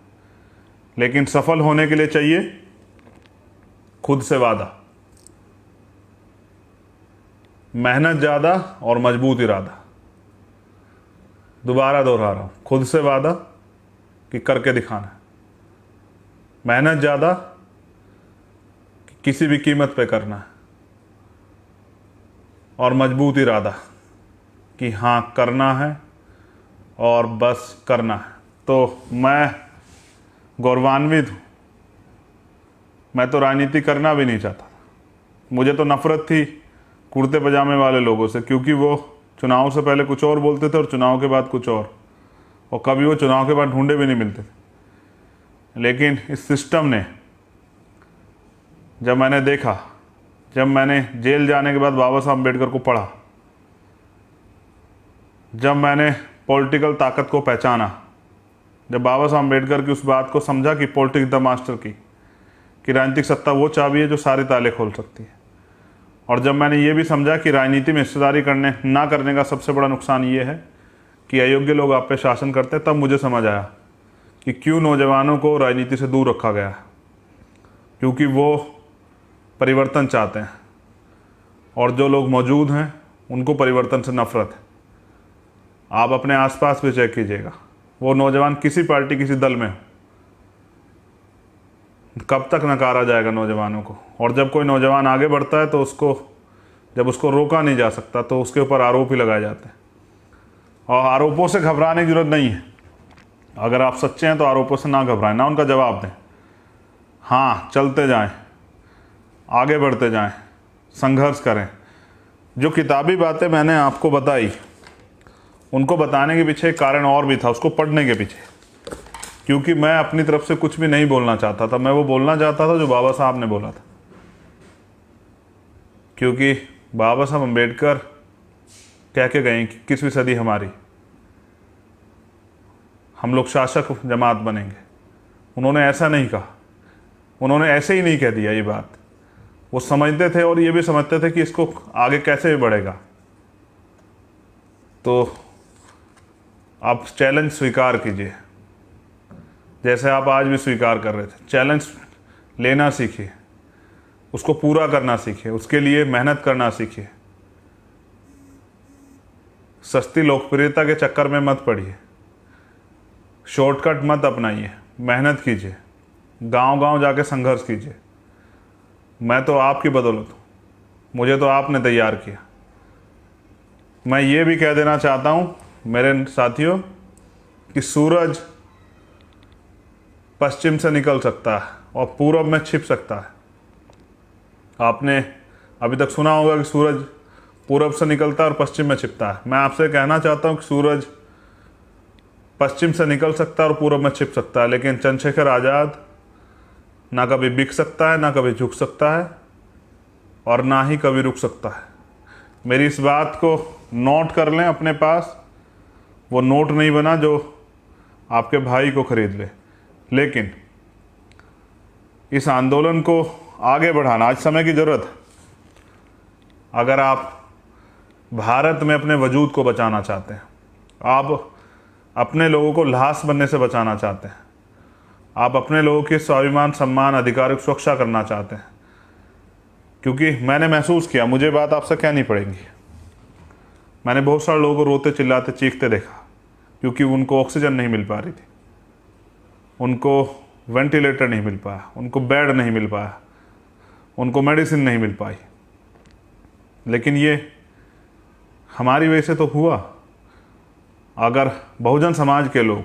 लेकिन सफल होने के लिए चाहिए खुद से वादा, मेहनत ज़्यादा और मजबूत इरादा। दोबारा दोहरा रहा हूँ, खुद से वादा कि करके दिखाना है, मेहनत ज़्यादा कि किसी भी कीमत पे करना है, और मजबूत इरादा कि हाँ करना है और बस करना है। तो मैं गौरवान्वित हूँ। मैं तो राजनीति करना भी नहीं चाहता था। मुझे तो नफरत थी कुर्ते पजामे वाले लोगों से, क्योंकि वो चुनाव से पहले कुछ और बोलते थे और चुनाव के बाद कुछ और कभी वो चुनाव के बाद ढूंढे भी नहीं मिलते थे। लेकिन इस सिस्टम ने, जब मैंने देखा, जब मैंने जेल जाने के बाद बाबा साहब अम्बेडकर को पढ़ा, जब मैंने पॉलिटिकल ताकत को पहचाना, जब बाबा साहब अम्बेडकर की उस बात को समझा कि पॉलिटिक्स द मास्टर की, कि राजनीतिक सत्ता वो चाबी है जो सारे ताले खोल सकती है, और जब मैंने ये भी समझा कि राजनीति में हिस्सेदारी ना करने का सबसे बड़ा नुकसान ये है कि अयोग्य लोग आप पे शासन करते हैं, तब मुझे समझ आया कि क्यों नौजवानों को राजनीति से दूर रखा गया है। क्योंकि वो परिवर्तन चाहते हैं, और जो लोग मौजूद हैं उनको परिवर्तन से नफरत है। आप अपने आसपास भी चेक कीजिएगा, वो नौजवान किसी पार्टी, किसी दल में हो, कब तक नकारा जाएगा नौजवानों को। और जब कोई नौजवान आगे बढ़ता है तो जब उसको रोका नहीं जा सकता तो उसके ऊपर आरोप ही लगाए जाते हैं। और आरोपों से घबराने की जरूरत नहीं है। अगर आप सच्चे हैं तो आरोपों से ना घबराएं, ना उनका जवाब दें। हाँ, चलते जाएं, आगे बढ़ते जाएं, संघर्ष करें। जो किताबी बातें मैंने आपको बताई, उनको बताने के पीछे एक कारण और भी था, उसको पढ़ने के पीछे, क्योंकि मैं अपनी तरफ से कुछ भी नहीं बोलना चाहता था। मैं वो बोलना चाहता था जो बाबा साहब ने बोला था, क्योंकि बाबा साहब अम्बेडकर कह के गए कि 21वीं सदी हमारी, हम लोग शासक जमात बनेंगे। उन्होंने ऐसा नहीं कहा, उन्होंने ऐसे ही नहीं कह दिया ये बात। वो समझते थे और ये भी समझते थे कि इसको आगे कैसे बढ़ेगा। तो आप चैलेंज स्वीकार कीजिए, जैसे आप आज भी स्वीकार कर रहे थे। चैलेंज लेना सीखिए, उसको पूरा करना सीखिए, उसके लिए मेहनत करना सीखिए। सस्ती लोकप्रियता के चक्कर में मत पड़िए, शॉर्टकट मत अपनाइए, मेहनत कीजिए, गांव-गांव जाके संघर्ष कीजिए। मैं तो आपकी बदौलत हूँ, मुझे तो आपने तैयार किया। मैं ये भी कह देना चाहता हूँ मेरे साथियों कि सूरज पश्चिम से निकल सकता है और पूरब में छिप सकता है। आपने अभी तक सुना होगा कि सूरज पूरब से निकलता है और पश्चिम में छिपता है। मैं आपसे कहना चाहता हूँ कि सूरज पश्चिम से निकल सकता है और पूरब में छिप सकता है, लेकिन चंद्रशेखर आज़ाद ना कभी बिक सकता है, ना कभी झुक सकता है, और ना ही कभी रुक सकता है। मेरी इस बात को नोट कर लें अपने पास। वो नोट नहीं बना जो आपके भाई को खरीद ले, लेकिन इस आंदोलन को आगे बढ़ाना आज समय की ज़रूरत है। अगर आप भारत में अपने वजूद को बचाना चाहते हैं, आप अपने लोगों को लाश बनने से बचाना चाहते हैं, आप अपने लोगों के स्वाभिमान, सम्मान, अधिकार की सुरक्षा करना चाहते हैं, क्योंकि मैंने महसूस किया, मुझे बात आपसे कहनी पड़ेगी, मैंने बहुत सारे लोगों को रोते चिल्लाते चीखते देखा, क्योंकि उनको ऑक्सीजन नहीं मिल पा रही थी, उनको वेंटिलेटर नहीं मिल पाया, उनको बेड नहीं मिल पाया, उनको मेडिसिन नहीं मिल पाई। लेकिन ये हमारी वजह से तो हुआ। अगर बहुजन समाज के लोग,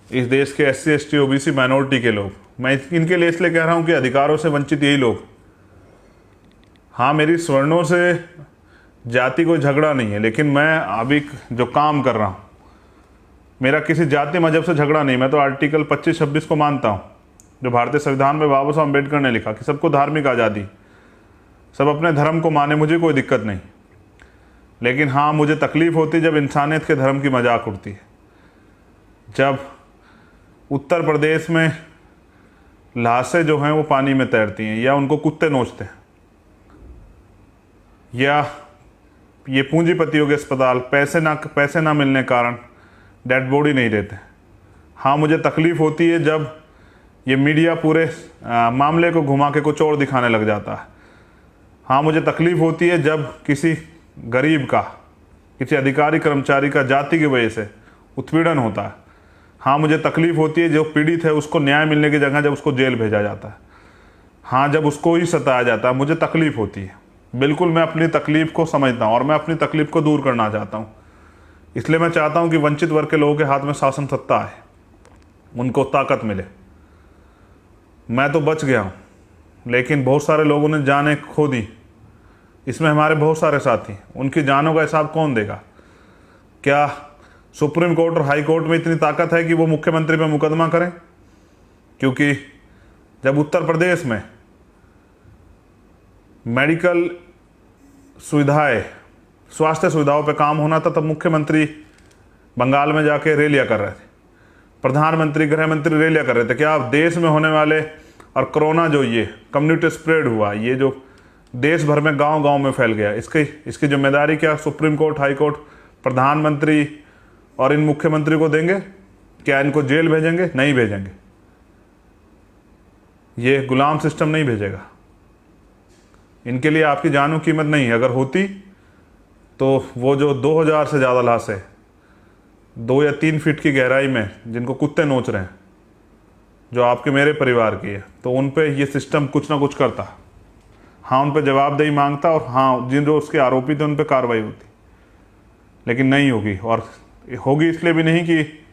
इस देश के SC ST OBC माइनॉरिटी के लोग, मैं इनके लिए इसलिए कह रहा हूँ कि अधिकारों से वंचित यही लोग, हाँ मेरी स्वर्णों से जाति कोई झगड़ा नहीं है, लेकिन मैं अभी जो काम कर रहा हूँ, मेरा किसी जाति मजहब से झगड़ा नहीं। मैं तो आर्टिकल 25-26 को मानता हूँ, जो भारतीय संविधान में बाबा साहब अम्बेडकर ने लिखा कि सबको धार्मिक आज़ादी, सब अपने धर्म को माने, मुझे कोई दिक्कत नहीं। लेकिन हाँ, मुझे तकलीफ़ होती जब इंसानियत के धर्म की मजाक उड़ती है। जब उत्तर प्रदेश में लाशें जो हैं वो पानी में तैरती हैं, या उनको कुत्ते नोचते हैं, या ये पूंजीपतियों के अस्पताल पैसे ना मिलने कारण डेड बॉडी नहीं देते। हाँ, मुझे तकलीफ़ होती है जब ये मीडिया पूरे मामले को घुमा के कुछ और दिखाने लग जाता है। हाँ, मुझे तकलीफ़ होती है जब किसी गरीब का, किसी अधिकारी कर्मचारी का जाति की वजह से उत्पीड़न होता है। हाँ, मुझे तकलीफ़ होती है जो पीड़ित है उसको न्याय मिलने की जगह जब उसको जेल भेजा जाता है। हाँ, जब उसको ही सताया जाता है, मुझे तकलीफ़ होती है। बिल्कुल, मैं अपनी तकलीफ़ को समझता हूँ और मैं अपनी तकलीफ़ को दूर करना चाहता हूँ। इसलिए मैं चाहता हूँ कि वंचित वर्ग के लोगों के हाथ में शासन सत्ता है, उनको ताकत मिले। मैं तो बच गया हूँ, लेकिन बहुत सारे लोगों ने जानें खो दी। इसमें हमारे बहुत सारे साथी, उनकी जानों का हिसाब कौन देगा? क्या सुप्रीम कोर्ट और हाई कोर्ट में इतनी ताकत है कि वो मुख्यमंत्री पे मुकदमा करें? क्योंकि जब उत्तर प्रदेश में मेडिकल सुविधाएं, स्वास्थ्य सुविधाओं पे काम होना था, तब मुख्यमंत्री बंगाल में जाके रैलियां कर रहे थे, प्रधानमंत्री, गृह मंत्री रैलियां कर रहे थे। क्या देश में होने वाले और कोरोना जो ये कम्युनिटी स्प्रेड हुआ, ये जो देश भर में गांव-गांव में फैल गया, इसकी जिम्मेदारी क्या सुप्रीम कोर्ट, हाई कोर्ट, प्रधानमंत्री और इन मुख्यमंत्री को देंगे? क्या इनको जेल भेजेंगे? नहीं भेजेंगे। ये गुलाम सिस्टम नहीं भेजेगा। इनके लिए आपकी जान की कीमत नहीं है। अगर होती तो वो जो 2000 से ज़्यादा लाशें 2 या 3 फीट की गहराई में जिनको कुत्ते नोच रहे हैं, जो आपके मेरे परिवार की है, तो उन पे ये सिस्टम कुछ ना कुछ करता। हाँ, उन पे जवाबदेही मांगता, और हाँ, जिन जो उसके आरोपी थे उन पे कार्रवाई होती। लेकिन नहीं होगी, और होगी इसलिए भी नहीं कि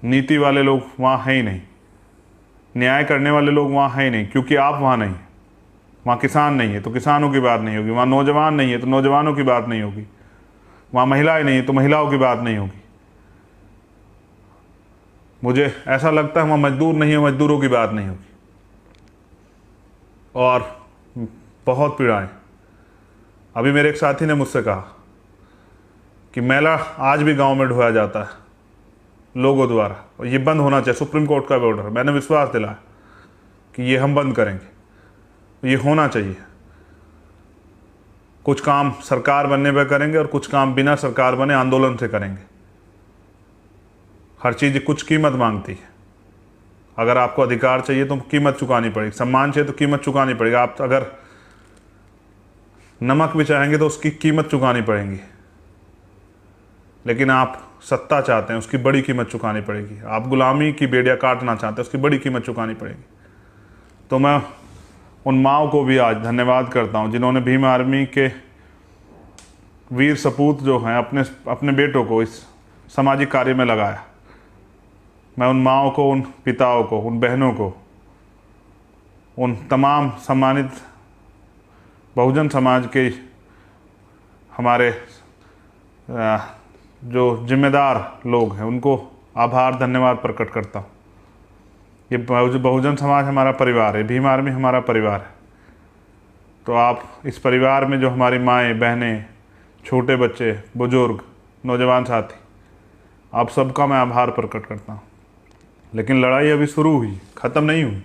नीति वाले लोग वहाँ हैं ही नहीं। न्याय करने वाले लोग वहाँ हैं ही नहीं, क्योंकि आप वहाँ नहीं। वहाँ किसान नहीं है तो किसानों की बात नहीं होगी, वहाँ नौजवान नहीं है तो नौजवानों की बात नहीं होगी, वहाँ महिलाएं नहीं है तो महिलाओं की बात नहीं होगी। मुझे ऐसा लगता है वहाँ मजदूर नहीं है, मजदूरों की बात नहीं होगी। और बहुत पीड़ाएं। अभी मेरे एक साथी ने मुझसे कहा कि मैला आज भी गांव में ढोया जाता है लोगों द्वारा, और ये बंद होना चाहिए, सुप्रीम कोर्ट का ऑर्डर। मैंने विश्वास दिलाया कि ये हम बंद करेंगे, ये होना चाहिए। कुछ काम सरकार बनने पर करेंगे और कुछ काम बिना सरकार बने आंदोलन से करेंगे। हर चीज़ कुछ कीमत मांगती है। अगर आपको अधिकार चाहिए तो कीमत चुकानी पड़ेगी, सम्मान चाहिए तो कीमत चुकानी पड़ेगी। आप अगर नमक भी चाहेंगे तो उसकी कीमत चुकानी पड़ेगी। लेकिन आप सत्ता चाहते हैं, उसकी बड़ी कीमत चुकानी पड़ेगी। आप गुलामी की बेड़ियाँ काटना चाहते हैं, उसकी बड़ी कीमत चुकानी पड़ेगी। तो मैं उन माओं को भी आज धन्यवाद करता हूं जिन्होंने भीम आर्मी के वीर सपूत जो हैं अपने बेटों को इस सामाजिक कार्य में लगाया। मैं उन माओं को, उन पिताओं को, उन बहनों को, उन तमाम सम्मानित बहुजन समाज के हमारे जो जिम्मेदार लोग हैं उनको आभार धन्यवाद प्रकट करता हूँ। ये बहुजन समाज हमारा परिवार है, भीम आर्मी हमारा परिवार है। तो आप इस परिवार में जो हमारी माएँ, बहनें, छोटे बच्चे, बुजुर्ग, नौजवान साथी, आप सबका मैं आभार प्रकट करता हूँ। लेकिन लड़ाई अभी शुरू हुई, ख़त्म नहीं हुई।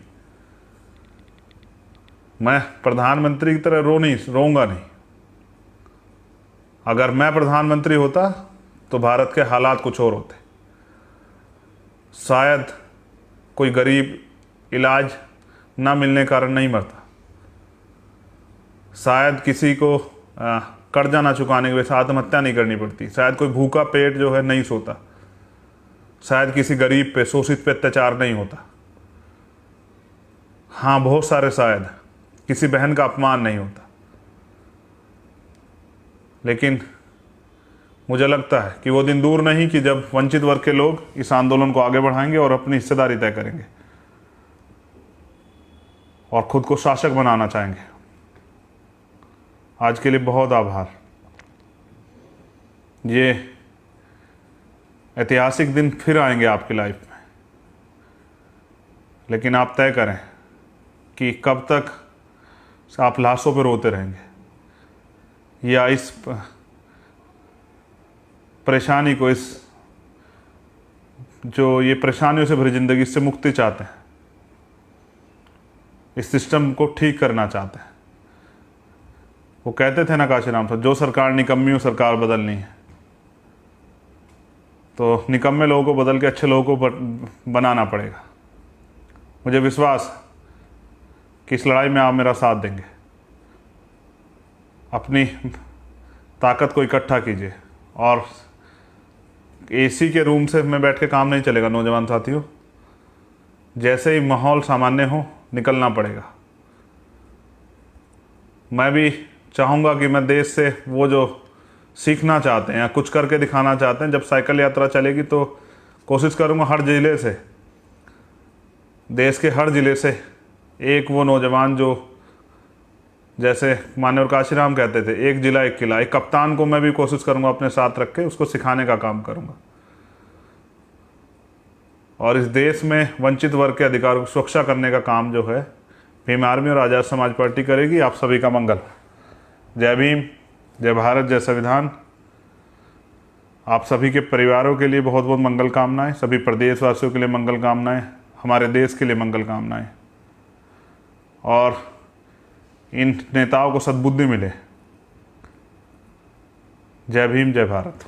मैं प्रधानमंत्री की तरह रोऊंगा नहीं। अगर मैं प्रधानमंत्री होता तो भारत के हालात कुछ और होते। शायद कोई गरीब इलाज ना मिलने के कारण नहीं मरता, शायद किसी को कर्जा ना चुकाने की वजह से आत्महत्या नहीं करनी पड़ती, शायद कोई भूखा पेट जो है नहीं सोता, शायद किसी गरीब पे, शोषित पे अत्याचार नहीं होता। हाँ, बहुत सारे शायद, किसी बहन का अपमान नहीं होता। लेकिन मुझे लगता है कि वो दिन दूर नहीं कि जब वंचित वर्ग के लोग इस आंदोलन को आगे बढ़ाएंगे और अपनी हिस्सेदारी तय करेंगे और खुद को शासक बनाना चाहेंगे। आज के लिए बहुत आभार। ये ऐतिहासिक दिन फिर आएंगे आपकी लाइफ में, लेकिन आप तय करें कि कब तक आप लाशों पर रोते रहेंगे या इस परेशानी को, इस जो ये परेशानियों से भरी ज़िंदगी, इससे मुक्ति चाहते हैं, इस सिस्टम को ठीक करना चाहते हैं। वो कहते थे ना काशीराम साहब, जो सरकार निकम्मी हो सरकार बदलनी है। तो निकम्मे लोगों को बदल के अच्छे लोगों को बनाना पड़ेगा। मुझे विश्वास कि इस लड़ाई में आप मेरा साथ देंगे। अपनी ताकत को इकट्ठा कीजिए। और एसी के रूम से में बैठ के काम नहीं चलेगा नौजवान साथियों। जैसे ही माहौल सामान्य हो निकलना पड़ेगा। मैं भी चाहूँगा कि मैं देश से वो जो सीखना चाहते हैं या कुछ करके दिखाना चाहते हैं, जब साइकिल यात्रा चलेगी तो कोशिश करूँगा हर ज़िले से, देश के हर ज़िले से एक वो नौजवान जो, जैसे मान्यवर काशीराम कहते थे, एक जिला एक किला, एक कप्तान को मैं भी कोशिश करूंगा अपने साथ रख के उसको सिखाने का काम करूंगा। और इस देश में वंचित वर्ग के अधिकारों की सुरक्षा करने का काम जो है भीम आर्मी और आज़ाद समाज पार्टी करेगी। आप सभी का मंगल। जय भीम, जय भारत, जय संविधान। आप सभी के परिवारों के लिए बहुत बहुत मंगल कामनाएं, सभी प्रदेशवासियों के लिए मंगल कामनाएं, हमारे देश के लिए मंगल कामनाएं, और इन नेताओं को सद्बुद्धि मिले। जय भीम, जय भारत।